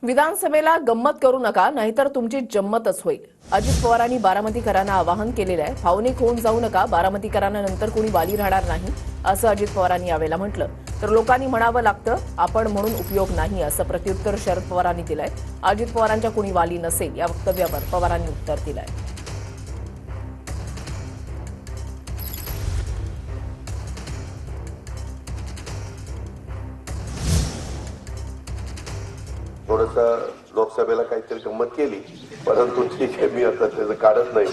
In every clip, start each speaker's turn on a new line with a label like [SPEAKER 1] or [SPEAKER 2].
[SPEAKER 1] विधानसभेला गंमत करू नका, नाहीतर तुमची जम्मतच होईल. अजित पवारांनी बारामतीकरांना आवाहन केलेलं आहे. भावनिक होऊन जाऊ नका, बारामतीकरांना नंतर कोणी वाली राहणार नाही असं अजित पवारांनी यावेळेला म्हटलं. तर लोकांनी म्हणावं लागतं, आपण म्हणून उपयोग नाही असं प्रत्युत्तर शरद पवारांनी दिलंय. अजित पवारांच्या कोणी वाली नसेल या वक्तव्यावर पवारांनी उत्तर दिलंय.
[SPEAKER 2] थोडंसं लोकसभेला काहीतरी गंमत केली, परंतु ठीक आहे, मी आता त्याचं काढत नाही.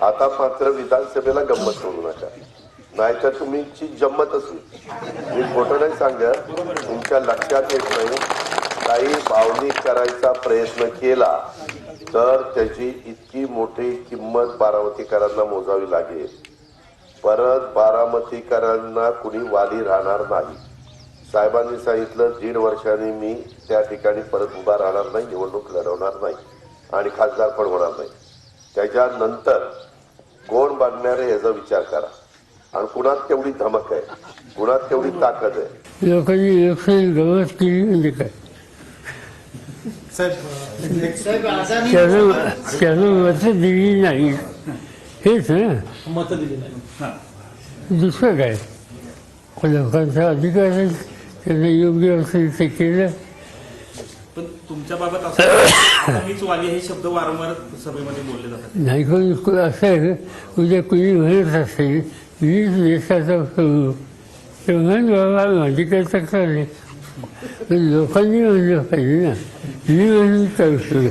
[SPEAKER 2] आता मात्र विधानसभेला गंमत करू नका, नाहीतर तुमची जम्मतच होईल. मी खोटं नाही सांगत, तुमच्या लक्षात येत नाही. काही भावनिक करायचा प्रयत्न केला तर त्याची इतकी मोठी किंमत बारामतीकरांना मोजावी लागेल. परत बारामतीकरांना कुणी वाली राहणार नाही. साहेबांनी सांगितलं 1.5 वर्षांनी मी त्या ठिकाणी परत उभा राहणार नाही, निवडणूक लढवणार नाही आणि खासदार पण होणार नाही. त्याच्यानंतर कोण बनणारे याचा विचार करा आणि कुणात तेवढी धमक आहे, कुणात तेवढी ताकद आहे.
[SPEAKER 3] लोकांनी इलेक्शन गवत केली म्हणजे काय, त्याला मत दिली नाही हेच ना,
[SPEAKER 4] मत दिली नाही.
[SPEAKER 3] दुसरं काय. लोकांचा अधिकार आहे, त्यांना योग्य असेल ते केलं.
[SPEAKER 4] पण तुमच्या बाबत असं हीच वाली हे शब्द वारंवार सभेमध्ये बोलले जातात.
[SPEAKER 3] नाही कोणी असं आहे, उद्या कुणी म्हणत असेल मीच देशाचा करू तेव्हा बाबा माझी काही तक्रार नाही. पण लोकांनी म्हणलं पाहिजे ना, मी म्हणून करू.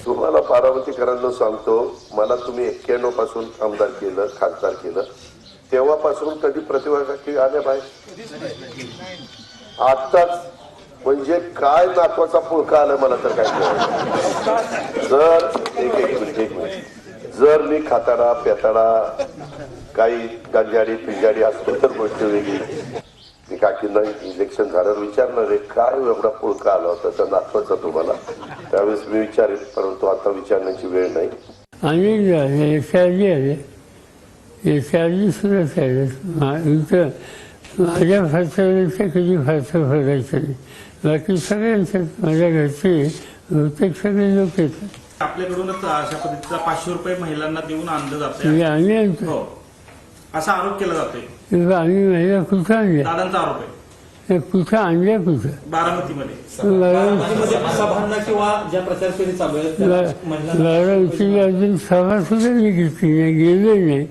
[SPEAKER 2] तुम्हाला बारामतीकरांना सांगतो, मला तुम्ही 91 पासून आमदार केलं, खासदार केलं, तेव्हापासून कधी प्रतिभा आल्या बाहेर आताच म्हणजे काय नातवाचा पुळका आला मला तर काय कळलं. जर एक मिनिट जर मी खाताडा पेताडा काही गंजाडी पिंजाडी असतो तर गोष्ट वेगळी. मी काकींना इलेक्शन झाल्यावर विचारणार आहे काय एवढा पुळका आला होता त्या नातवाचा तुम्हाला, त्यावेळेस मी विचारेन, परंतु आता विचारण्याची वेळ नाही.
[SPEAKER 3] आणि आले याच्या सुद्धा चालेल. माझ्या फारसापेक्षा कधी फारसा फरायचं नाही. बाकी सगळ्यांचं माझ्या घरचे बहुतेक सगळे लोक येतात.
[SPEAKER 4] आपल्याकडूनच अशा पद्धतीचा 500 रुपये महिलांना देऊन आणलं जातं,
[SPEAKER 3] म्हणजे आम्ही आणतो
[SPEAKER 4] हो असा आरोप केला जातोय.
[SPEAKER 3] आम्ही महिला कुठं आणल्या,
[SPEAKER 4] दादांचा आरोप आहे.
[SPEAKER 3] कुठं आणल्या, कुठं
[SPEAKER 4] बारामतीमध्ये
[SPEAKER 5] किंवा ज्या प्रचार फेरी चालू आहेत
[SPEAKER 3] बारामतीला अजून सभा सुद्धा मी घेतली नाही, गेलो नाही.